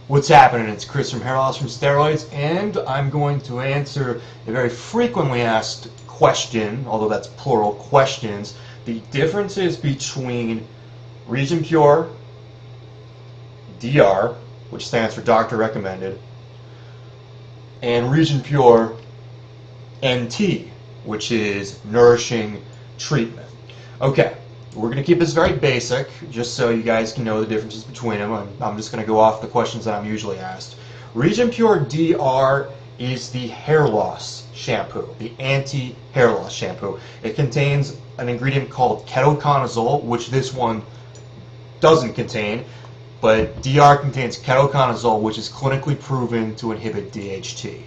What's happening? It's Chris from HairLoss from Steroids, and I'm going to answer a very frequently asked question, although that's plural questions, the differences between Regenepure DR, which stands for Doctor Recommended, and Regenepure NT, which is Nourishing Treatment. Okay, we're going to keep this very basic, just so you guys can know the differences between them. I'm just going to go off the questions that I'm usually asked. Regenepure DR is the hair loss shampoo, the anti-hair loss shampoo. It contains an ingredient called ketoconazole, which this one doesn't contain, but DR contains ketoconazole, which is clinically proven to inhibit DHT.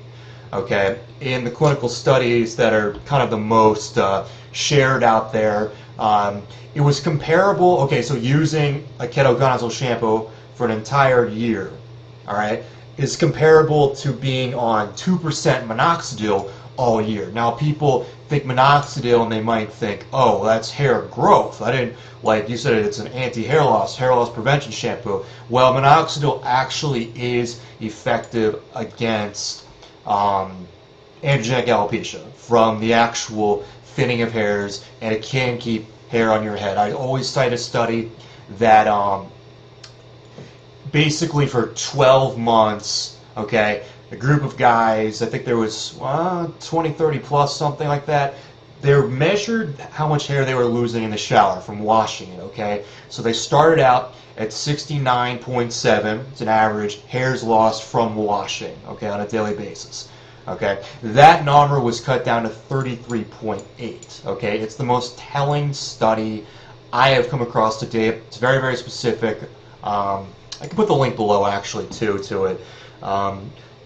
Okay, in the clinical studies that are kind of the most shared out there, it was comparable. Okay, so using a ketoconazole shampoo for an entire year, all right, is comparable to being on 2% minoxidil all year. Now, people think minoxidil and they might think, oh, that's hair growth. I didn't, like you said, it's an anti-hair loss prevention shampoo. Well, minoxidil actually is effective against androgenic alopecia from the actual thinning of hairs, and it can keep hair on your head. I always cite a study that basically for 12 months, okay, a group of guys, I think there was 20, 30 plus, something like that, they measured how much hair they were losing in the shower from washing it, okay? So they started out at 69.7, it's an average, hairs lost from washing, okay, on a daily basis. Okay, that number was cut down to 33.8. Okay, it's the most telling study I have come across today. It's very, very specific. I can put the link below actually too to it.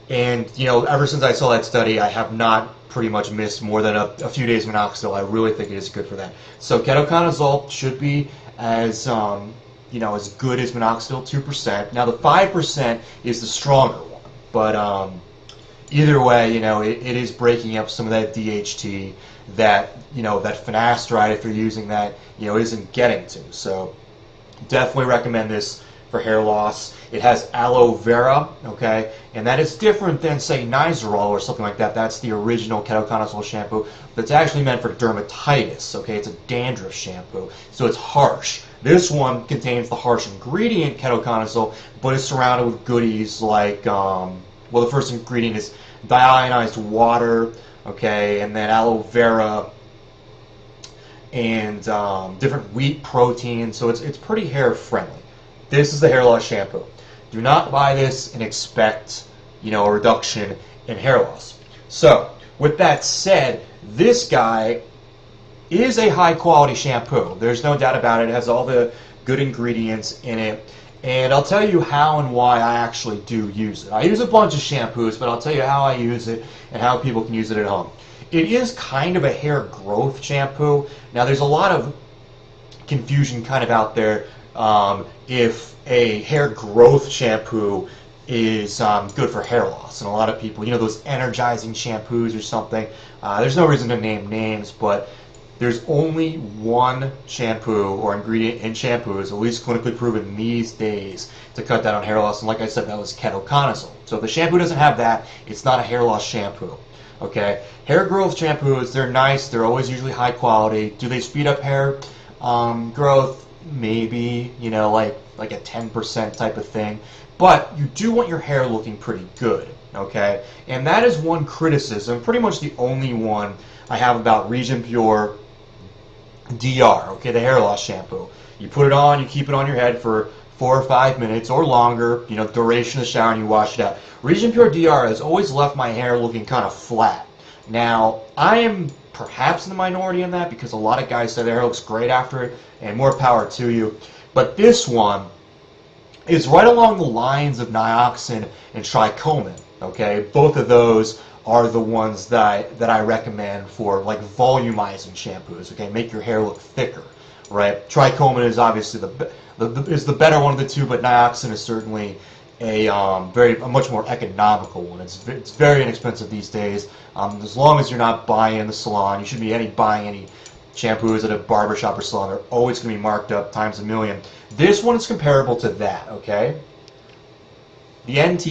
And you know, ever since I saw that study, I have not pretty much missed more than a few days of minoxidil. I really think it is good for that. So ketoconazole should be as you know, as good as minoxidil, 2%. Now the 5% is the stronger one, but either way, you know, it is breaking up some of that DHT that, you know, that finasteride, if you're using that, you know, isn't getting to. So definitely recommend this for hair loss. It has aloe vera, okay, and that is different than, say, Nizoral or something like that. That's the original ketoconazole shampoo that's actually meant for dermatitis, okay? It's a dandruff shampoo, so it's harsh. This one contains the harsh ingredient ketoconazole, but it's surrounded with goodies like, well, the first ingredient is deionized water, okay, and then aloe vera and different wheat protein, so it's pretty hair friendly. This is the hair loss shampoo. Do not buy this and expect, you know, a reduction in hair loss. So, with that said, this guy is a high quality shampoo. There's no doubt about it. It has all the good ingredients in it. And I'll tell you how and why I actually do use it. I use a bunch of shampoos, but I'll tell you how I use it and how people can use it at home. It is kind of a hair growth shampoo. Now, there's a lot of confusion kind of out there if a hair growth shampoo is good for hair loss. And a lot of people, you know, those energizing shampoos or something, there's no reason to name names, but there's only one shampoo or ingredient in shampoos, at least clinically proven these days, to cut down on hair loss. And like I said, that was ketoconazole. So if the shampoo doesn't have that, it's not a hair loss shampoo. Okay? Hair growth shampoos, they're nice. They're always usually high quality. Do they speed up hair growth? Maybe, you know, like a 10% type of thing. But you do want your hair looking pretty good. Okay? And that is one criticism, pretty much the only one I have about Regenepure DR, okay, the hair loss shampoo. You put it on, you keep it on your head for 4 or 5 minutes or longer, you know, duration of the shower, and you wash it out. Regenepure DR has always left my hair looking kind of flat. Now, I am perhaps in the minority in that because a lot of guys say their hair looks great after it, and more power to you. But this one is right along the lines of Nioxin and Trichomin, okay? Both of those are the ones that I recommend for like volumizing shampoos. Okay, make your hair look thicker, right? Trichomin is obviously the better one of the two, but Nioxin is certainly a much more economical one. It's very inexpensive these days. As long as you're not buying in the salon, you shouldn't be buying any shampoos at a barbershop or salon. They're always going to be marked up times a million. This one is comparable to that. Okay. The NT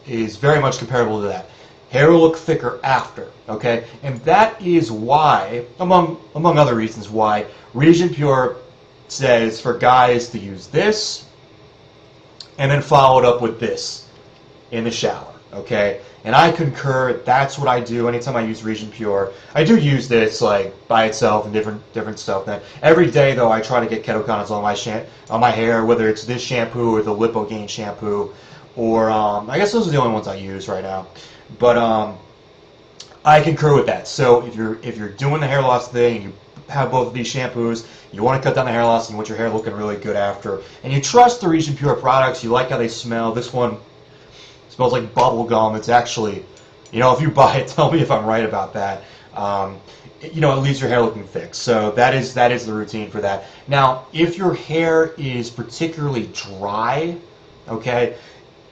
is very much comparable to that. Hair will look thicker after, okay? And that is why, among other reasons why, Regenepure says for guys to use this and then follow it up with this in the shower, okay? And I concur. That's what I do anytime I use Regenepure. I do use this like by itself and different stuff. Then every day though, I try to get ketoconazole on my hair, whether it's this shampoo or the Lipogain shampoo, or I guess those are the only ones I use right now. But I concur with that. So if you're doing the hair loss thing, and you have both of these shampoos, you want to cut down the hair loss, and you want your hair looking really good after, and you trust the Regenepure products, you like how they smell. This one smells like bubble gum. It's actually, if you buy it, tell me if I'm right about that. It leaves your hair looking thick. So that is the routine for that. Now, if your hair is particularly dry, okay,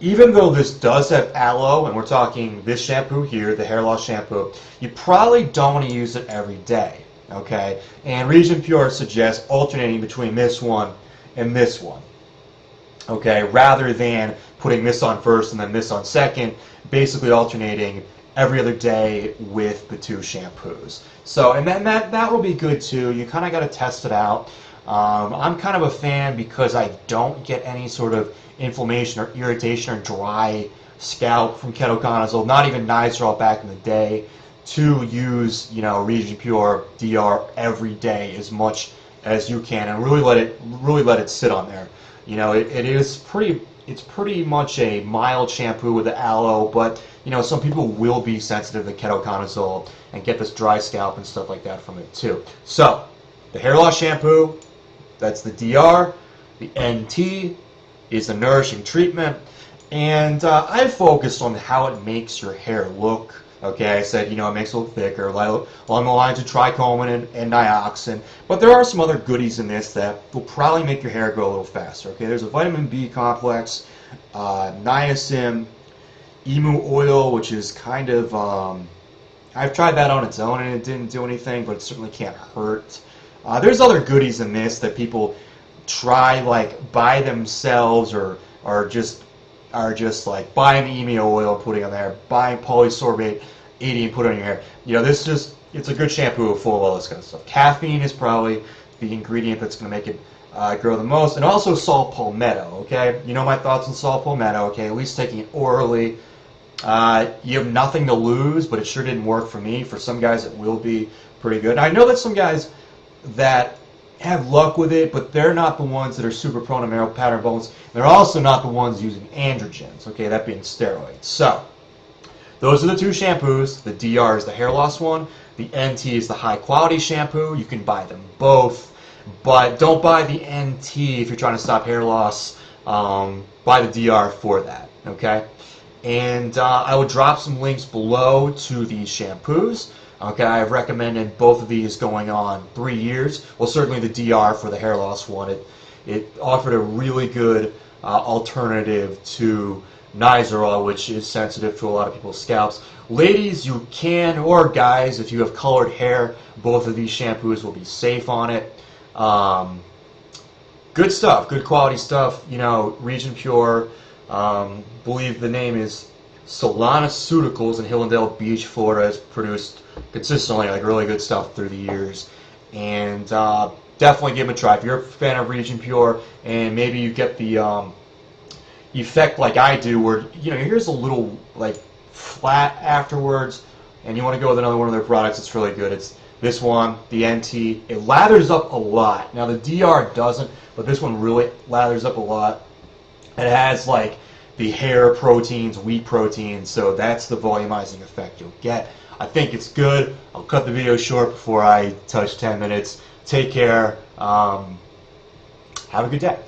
even though this does have aloe, and we're talking this shampoo here, the hair loss shampoo, you probably don't want to use it every day, okay? And Regenepure suggests alternating between this one and this one, okay, rather than putting this on first and then this on second, basically alternating every other day with the two shampoos. So, and then that will be good too. You kind of got to test it out. I'm kind of a fan because I don't get any sort of inflammation or irritation or dry scalp from ketoconazole, not even Nizoral back in the day, to use, Regenepure DR every day as much as you can and really let it sit on there. It's pretty much a mild shampoo with the aloe, but some people will be sensitive to ketoconazole and get this dry scalp and stuff like that from it too. So the hair loss shampoo, that's the DR. The NT is the nourishing treatment, and I focused on how it makes your hair look. Okay, I said, it makes it look thicker, along the lines of trichomin and dioxin, but there are some other goodies in this that will probably make your hair grow a little faster. Okay, there's a vitamin B complex, niacin, emu oil, which is kind of, I've tried that on its own and it didn't do anything, but it certainly can't hurt. There's other goodies in this that people try like by themselves or are just like buying the emu oil and putting on there, buying polysorbate 80 and putting it on your hair. It's a good shampoo full of all this kind of stuff. Caffeine is probably the ingredient that's going to make it grow the most, and also saw palmetto. Okay, my thoughts on saw palmetto. Okay, at least taking it orally. You have nothing to lose, but it sure didn't work for me. For some guys, it will be pretty good. And I know that some guys that have luck with it, but they're not the ones that are super prone to marrow pattern bones. They're also not the ones using androgens, okay, that being steroids. So, those are the two shampoos. The DR is the hair loss one. The NT is the high quality shampoo. You can buy them both, but don't buy the NT if you're trying to stop hair loss. Buy the DR for that, okay? And I will drop some links below to these shampoos. Okay, I've recommended both of these going on 3 years. Well, certainly the DR for the hair loss one. It offered a really good alternative to Nizoral, which is sensitive to a lot of people's scalps. Ladies, you can, or guys, if you have colored hair, both of these shampoos will be safe on it. Good stuff, good quality stuff. Regenepure, believe the name is Solanaceuticals in Hillendale Beach, Florida, has produced consistently really good stuff through the years, and definitely give them a try. If you're a fan of Regenepure and maybe you get the effect like I do where your hair's a little flat afterwards and you want to go with another one of their products that's really good, it's this one, the NT. It lathers up a lot. Now the DR doesn't, but this one really lathers up a lot. It has the hair proteins, wheat proteins, so that's the volumizing effect you'll get. I think it's good. I'll cut the video short before I touch 10 minutes. Take care. Have a good day.